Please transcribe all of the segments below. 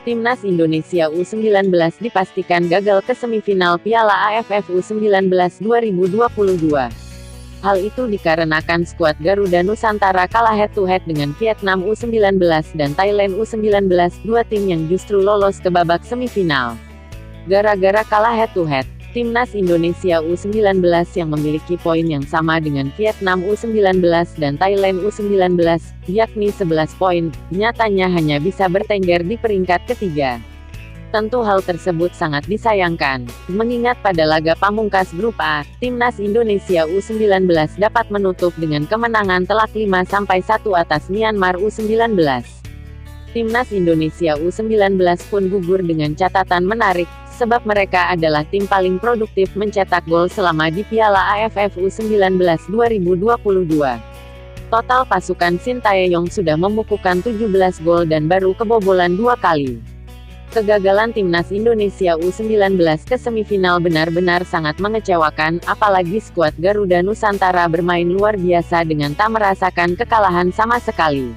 Timnas Indonesia U19 dipastikan gagal ke semifinal Piala AFF U19 2022. Hal itu dikarenakan skuad Garuda Nusantara kalah head-to-head dengan Vietnam U19 dan Thailand U19, dua tim yang justru lolos ke babak semifinal. Gara-gara kalah head-to-head, Timnas Indonesia U19 yang memiliki poin yang sama dengan Vietnam U19 dan Thailand U19, yakni 11 poin, nyatanya hanya bisa bertengger di peringkat ketiga. Tentu hal tersebut sangat disayangkan, mengingat pada laga pamungkas grup A, Timnas Indonesia U19 dapat menutup dengan kemenangan telak 5-1 atas Myanmar U19. Timnas Indonesia U19 pun gugur dengan catatan menarik, sebab mereka adalah tim paling produktif mencetak gol selama di Piala AFF U19 2022. Total pasukan Sintayong sudah membukukan 17 gol dan baru kebobolan 2 kali. Kegagalan Timnas Indonesia U19 ke semifinal benar-benar sangat mengecewakan, apalagi skuad Garuda Nusantara bermain luar biasa dengan tak merasakan kekalahan sama sekali.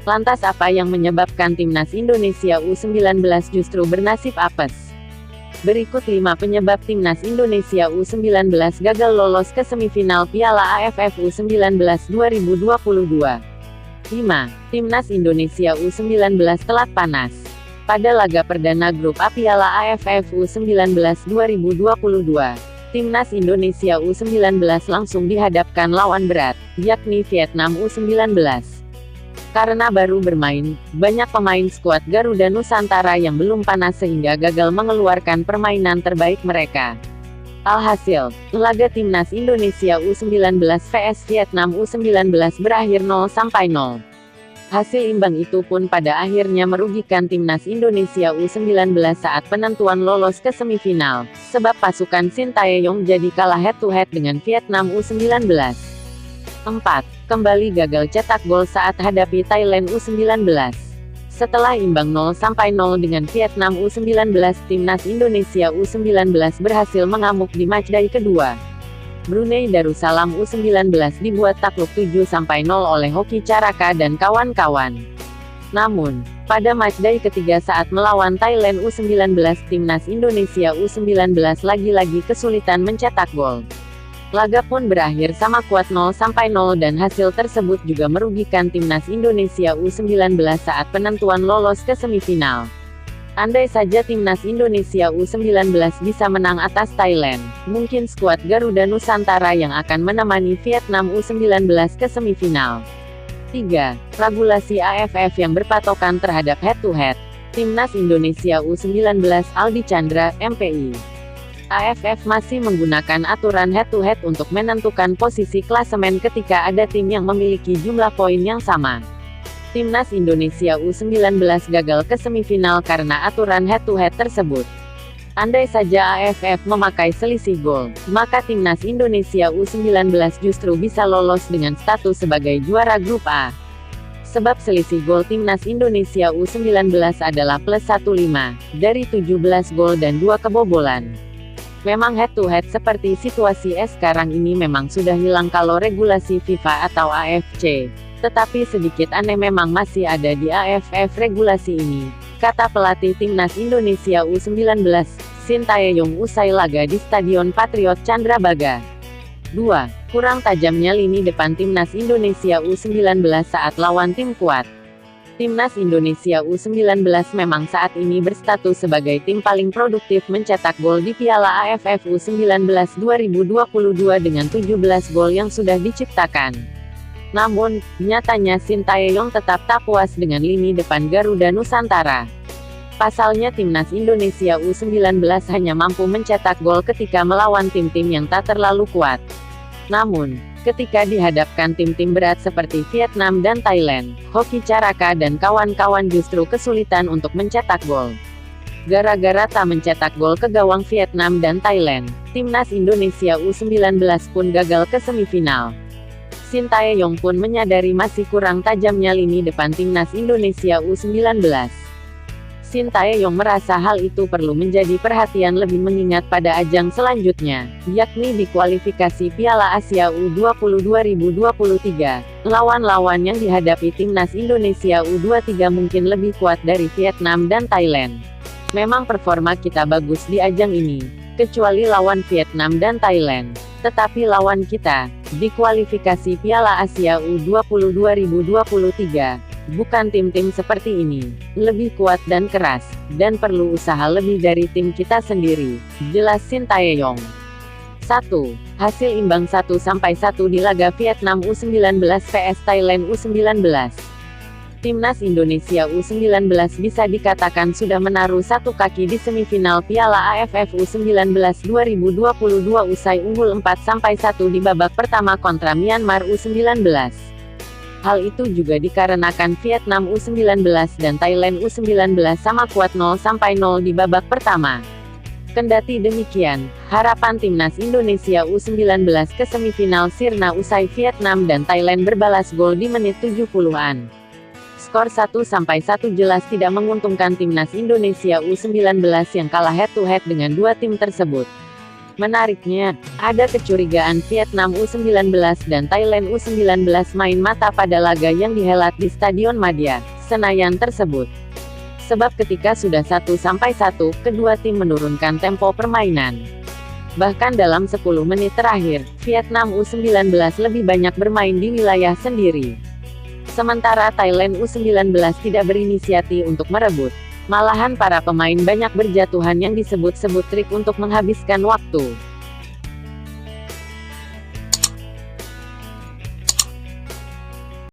Lantas apa yang menyebabkan Timnas Indonesia U19 justru bernasib apes? Berikut 5 penyebab Timnas Indonesia U19 gagal lolos ke semifinal Piala AFF U19 2022. 5. Timnas Indonesia U19 telat panas. Pada laga perdana grup A Piala AFF U19 2022, Timnas Indonesia U19 langsung dihadapkan lawan berat, yakni Vietnam U19. Karena baru bermain, banyak pemain skuad Garuda Nusantara yang belum panas sehingga gagal mengeluarkan permainan terbaik mereka. Alhasil, laga Timnas Indonesia U19 vs Vietnam U19 berakhir 0-0. Hasil imbang itu pun pada akhirnya merugikan Timnas Indonesia U19 saat penentuan lolos ke semifinal, sebab pasukan Sintayong jadi kalah head-to-head dengan Vietnam U19. 4. Kembali gagal cetak gol saat hadapi Thailand U19. Setelah imbang 0-0 dengan Vietnam U19, Timnas Indonesia U19 berhasil mengamuk di matchday kedua. Brunei Darussalam U19 dibuat takluk 7-0 oleh Hoki Caraka dan kawan-kawan. Namun, pada matchday ketiga saat melawan Thailand U19, Timnas Indonesia U19 lagi-lagi kesulitan mencetak gol. Laga pun berakhir sama kuat 0-0 dan hasil tersebut juga merugikan Timnas Indonesia U19 saat penentuan lolos ke semifinal. Andai saja Timnas Indonesia U19 bisa menang atas Thailand, mungkin skuad Garuda Nusantara yang akan menemani Vietnam U19 ke semifinal. 3. Regulasi AFF yang berpatokan terhadap head-to-head. Timnas Indonesia U19 Aldi Chandra, MPI. AFF masih menggunakan aturan head-to-head untuk menentukan posisi klasemen ketika ada tim yang memiliki jumlah poin yang sama. Timnas Indonesia U19 gagal ke semifinal karena aturan head-to-head tersebut. Andai saja AFF memakai selisih gol, maka Timnas Indonesia U19 justru bisa lolos dengan status sebagai juara grup A. Sebab selisih gol Timnas Indonesia U19 adalah +15, dari 17 gol dan 2 kebobolan. Memang head-to-head seperti situasi sekarang ini memang sudah hilang kalau regulasi FIFA atau AFC. Tetapi sedikit aneh memang masih ada di AFF regulasi ini, kata pelatih Timnas Indonesia U19, Sintayong usai laga di Stadion Patriot Candrabaga. 2. Kurang tajamnya lini depan Timnas Indonesia U19 saat lawan tim kuat. Timnas Indonesia U19 memang saat ini berstatus sebagai tim paling produktif mencetak gol di Piala AFF U19 2022 dengan 17 gol yang sudah diciptakan. Namun, nyatanya Sintayong tetap tak puas dengan lini depan Garuda Nusantara. Pasalnya Timnas Indonesia U19 hanya mampu mencetak gol ketika melawan tim-tim yang tak terlalu kuat. Namun, ketika dihadapkan tim-tim berat seperti Vietnam dan Thailand, Hoki Caraka dan kawan-kawan justru kesulitan untuk mencetak gol. Gara-gara tak mencetak gol ke gawang Vietnam dan Thailand, Timnas Indonesia U19 pun gagal ke semifinal. Sintayong pun menyadari masih kurang tajamnya lini depan Timnas Indonesia U19. Shin Tae-yong merasa hal itu perlu menjadi perhatian lebih mengingat pada ajang selanjutnya, yakni di kualifikasi Piala Asia U20 2023. Lawan-lawan yang dihadapi timnas Indonesia U23 mungkin lebih kuat dari Vietnam dan Thailand. Memang performa kita bagus di ajang ini, kecuali lawan Vietnam dan Thailand. Tetapi lawan kita, di kualifikasi Piala Asia U20 2023, bukan tim-tim seperti ini, lebih kuat dan keras, dan perlu usaha lebih dari tim kita sendiri, jelas Shin Tae-yong. 1. Hasil imbang 1-1 di laga Vietnam U19 vs Thailand U19. Timnas Indonesia U19 bisa dikatakan sudah menaruh satu kaki di semifinal Piala AFF U19 2022 usai unggul 4-1 di babak pertama kontra Myanmar U19. Hal itu juga dikarenakan Vietnam U19 dan Thailand U19 sama kuat 0-0 di babak pertama. Kendati demikian, harapan timnas Indonesia U19 ke semifinal sirna usai Vietnam dan Thailand berbalas gol di menit 70-an. Skor 1-1 jelas tidak menguntungkan timnas Indonesia U19 yang kalah head-to-head dengan dua tim tersebut. Menariknya, ada kecurigaan Vietnam U19 dan Thailand U19 main mata pada laga yang dihelat di Stadion Madia, Senayan tersebut. Sebab ketika sudah 1-1, kedua tim menurunkan tempo permainan. Bahkan dalam 10 menit terakhir, Vietnam U19 lebih banyak bermain di wilayah sendiri. Sementara Thailand U19 tidak berinisiatif untuk merebut. Malahan para pemain banyak berjatuhan yang disebut-sebut trik untuk menghabiskan waktu.